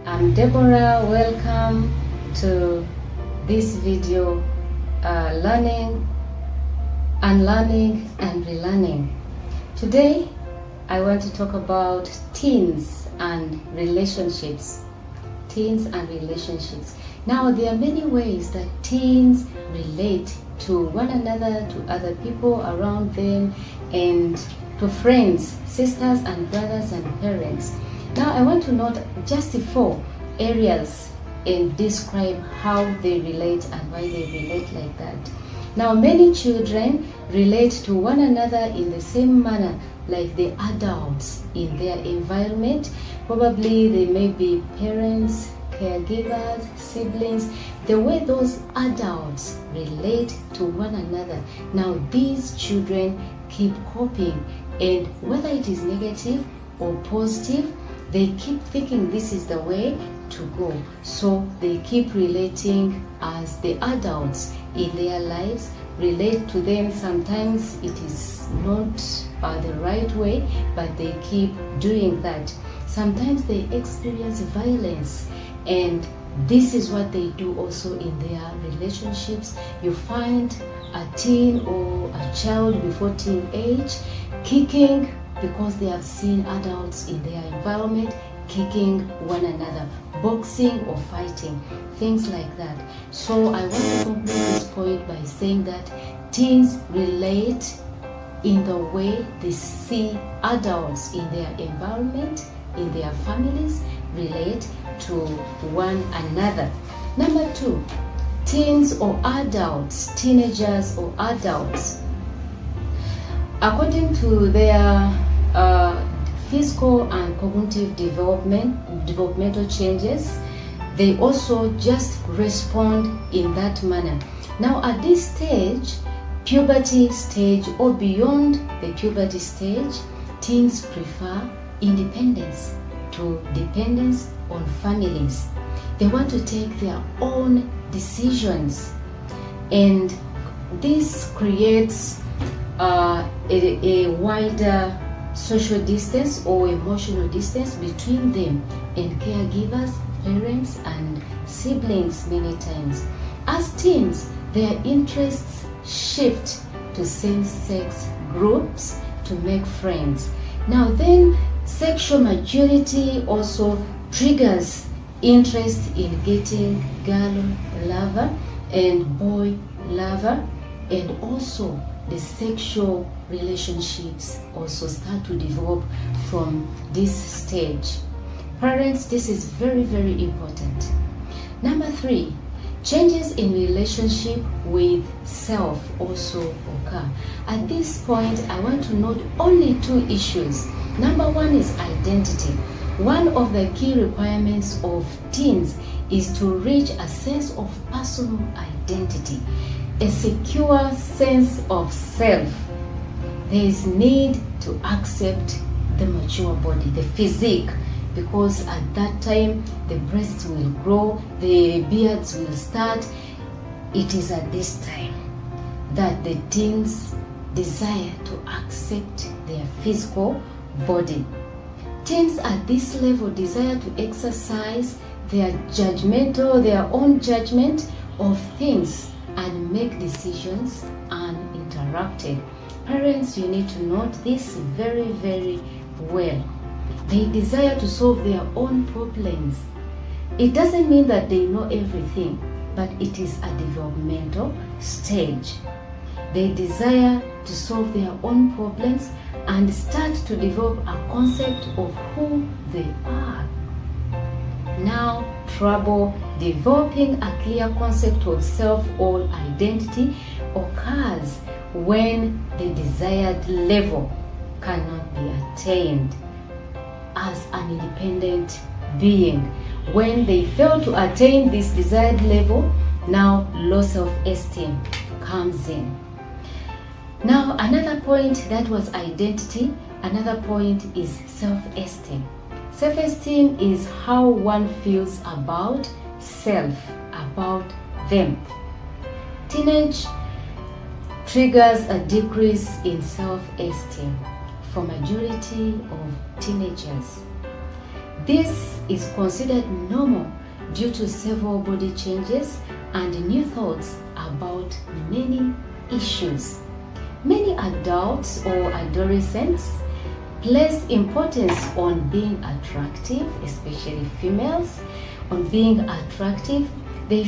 I'm Deborah. Welcome to this video, Learning, Unlearning and Relearning. Today, I want to talk about teens and relationships. Teens and relationships. Now, there are many ways that teens relate to one another, to other people around them, and to friends, sisters and brothers and parents. Now, I want to note just 4 areas and describe how they relate and why they relate like that. Now, many children relate to one another in the same manner like the adults in their environment. Probably they may be parents, caregivers, siblings, the way those adults relate to one another. Now, these children keep copying, and whether it is negative or positive, they keep thinking this is the way to go. So they keep relating as the adults in their lives relate to them. Sometimes it is not the right way, but they keep doing that. Sometimes they experience violence, and this is what they do also in their relationships. You find a teen or a child before teenage kicking because they have seen adults in their environment kicking one another, boxing or fighting, things like that. So I want to complete this point by saying that teens relate in the way they see adults in their environment, in their families, relate to one another. Number 2, teens or adults, teenagers or adults, according to their physical and cognitive developmental changes, they also just respond in that manner. Now, at this stage, puberty stage or beyond the puberty stage, teens prefer independence to dependence on families. They want to take their own decisions, and this creates a wider social distance or emotional distance between them and caregivers, parents and siblings many times. As teens, their interests shift to same-sex groups to make friends. Now then, sexual maturity also triggers interest in getting girl lover and boy lover, and also the sexual relationships also start to develop from this stage. Parents, this is very, very important. Number 3, changes in relationship with self also occur. At this point, I want to note only 2 issues. Number 1 is identity. One of the key requirements of teens is to reach a sense of personal identity, a secure sense of self. There is need to accept the mature body, the physique, because at that time the breasts will grow, the beards will start. It is at this time that the teens desire to accept their physical body. Teens at this level desire to exercise their own judgment of things and make decisions uninterrupted. Parents, you need to note this very, very well. They desire to solve their own problems. It doesn't mean that they know everything, but it is a developmental stage. They desire to solve their own problems and start to develop a concept of who they are. Now, trouble developing a clear concept of self or identity occurs when the desired level cannot be attained as an independent being. When they fail to attain this desired level, now low self-esteem comes in. Now, another point that was identity, another point is self-esteem. Self-esteem is how one feels about self, about them. Teenage triggers a decrease in self-esteem for majority of teenagers. This is considered normal due to several body changes and new thoughts about many issues. Many adults or adolescents place importance on being attractive, especially females, on being attractive. They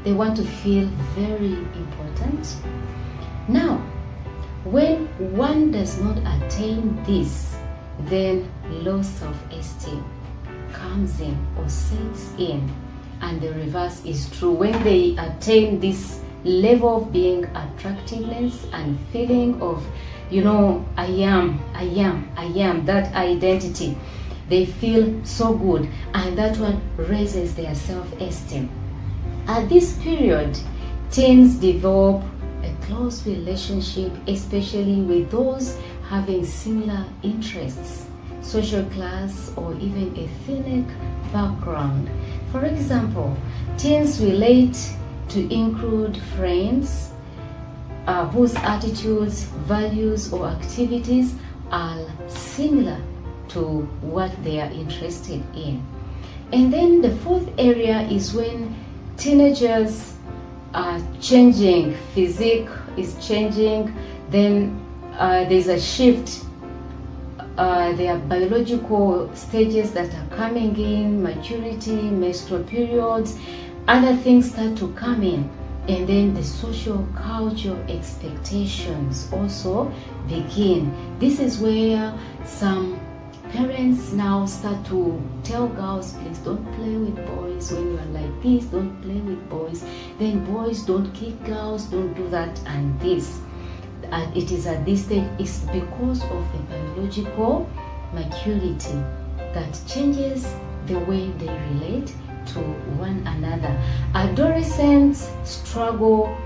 want to feel very important. Now, when one does not attain this, then low self-esteem comes in or sets in, and the reverse is true. When they attain this level of being attractiveness and feeling of, I am, that identity, they feel so good, and that one raises their self-esteem. At this period, teens develop a close relationship, especially with those having similar interests, social class, or even ethnic background. For example, teens relate to include friends whose attitudes, values, or activities are similar to what they are interested in. And then the fourth area is when teenagers are changing, physique is changing, then there's a shift. There are biological stages that are coming in, maturity, menstrual periods, other things start to come in, and then the social cultural expectations also begin. This is where some parents now start to tell girls, please don't play with boys. When you are like this, don't play with boys. Then boys, don't kick girls, don't do that and this. It is at this stage, it's because of the biological maturity that changes the way they relate to one another. Adolescents struggle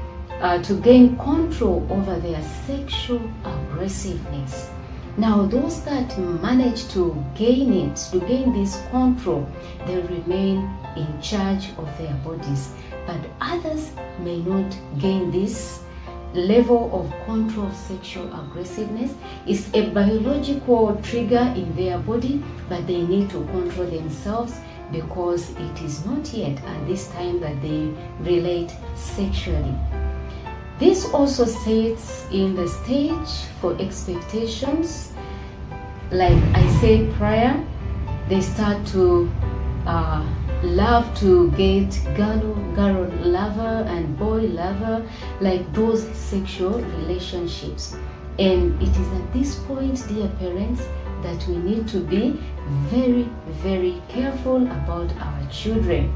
to gain control over their sexual aggressiveness. Now, those that manage to gain this control, they remain in charge of their bodies. But others may not gain this level of control of sexual aggressiveness. Is a biological trigger in their body, but they need to control themselves because it is not yet at this time that they relate sexually. This also sets in the stage for expectations. Like I said prior, they start to love to get girl lover and boy lover, like those sexual relationships. And it is at this point, dear parents, that we need to be very, very careful about our children,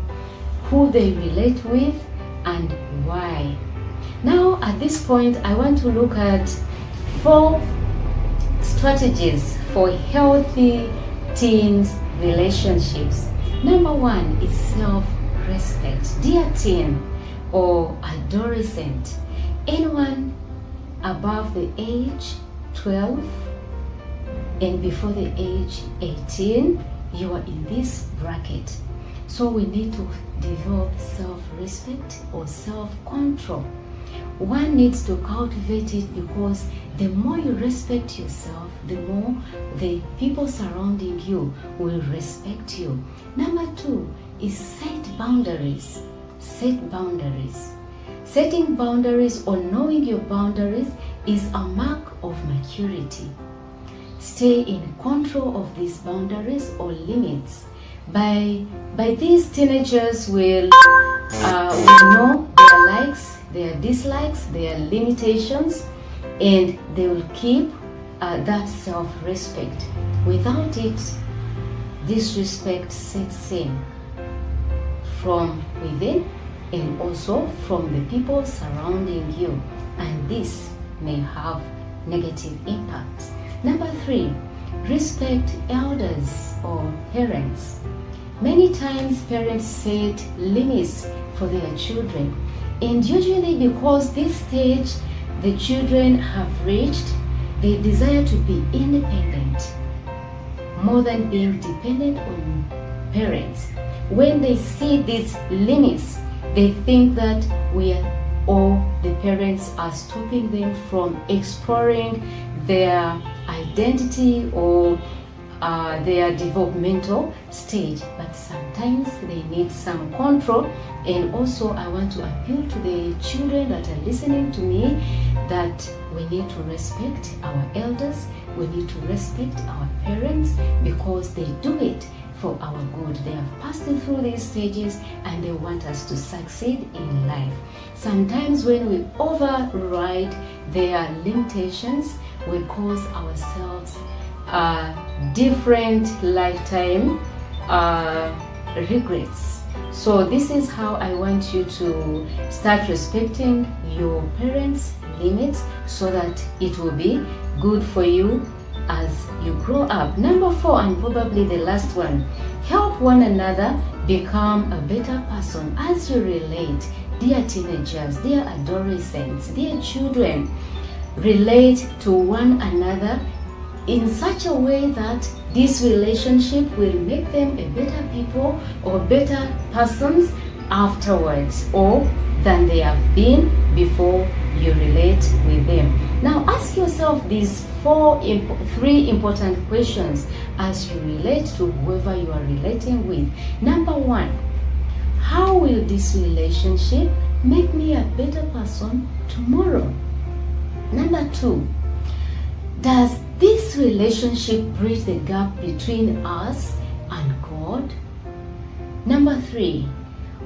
who they relate with and why. Now, at this point, I want to look at 4 strategies for healthy teens relationships. Number 1 is self-respect. Dear teen or adolescent, anyone above the age 12 and before the age 18, you are in this bracket. So we need to develop self-respect or self-control. One needs to cultivate it, because the more you respect yourself, the more the people surrounding you will respect you. Number 2 is set boundaries. Set boundaries. Setting boundaries or knowing your boundaries is a mark of maturity. Stay in control of these boundaries or limits. By these, teenagers will know their likes, their dislikes, their limitations, and they will keep that self-respect. Without it, disrespect sets in from within and also from the people surrounding you, and this may have negative impacts. Number 3, respect elders or parents. Many times parents set limits for their children, and usually because this stage the children have reached, they desire to be independent more than being dependent on parents. When they see these limits, they think that the parents are stopping them from exploring their identity or their developmental stage, but sometimes they need some control. And also I want to appeal to the children that are listening to me that we need to respect our elders, we need to respect our parents, because they do it for our good. They have passed through these stages and they want us to succeed in life. Sometimes when we override their limitations, we cause ourselves different lifetime regrets. So this is how I want you to start respecting your parents' limits, so that it will be good for you as you grow up. Number 4, and probably the last one, help one another become a better person as you relate. Dear teenagers, dear adolescents, dear children, relate to one another in such a way that this relationship will make them a better people or better persons afterwards, or than they have been before you relate with them. Now ask yourself these 3 important questions as you relate to whoever you are relating with. Number 1, how will this relationship make me a better person tomorrow? Number 2, does this relationship bridge the gap between us and God? Number 3,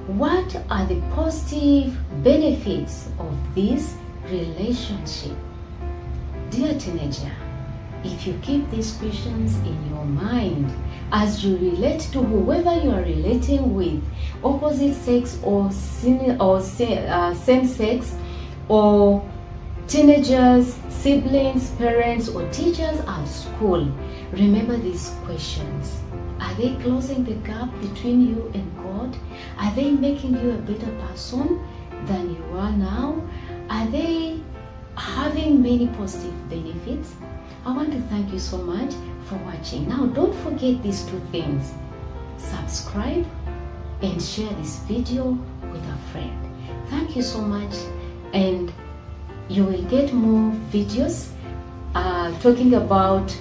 what are the positive benefits of this relationship? Dear teenager, if you keep these questions in your mind as you relate to whoever you are relating with, opposite sex or same sex, or teenagers, siblings, parents, or teachers at school, remember these questions. Are they closing the gap between you and God? Are they making you a better person than you are now? Are they having many positive benefits? I want to thank you so much for watching. Now don't forget these 2 things. Subscribe and share this video with a friend. Thank you so much, and you will get more videos talking about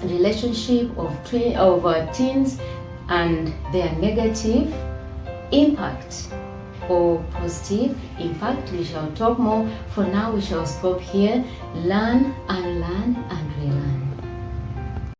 relationship of teens and their negative impact or positive impact. We shall talk more. For now, we shall stop here. Learn, unlearn, and relearn.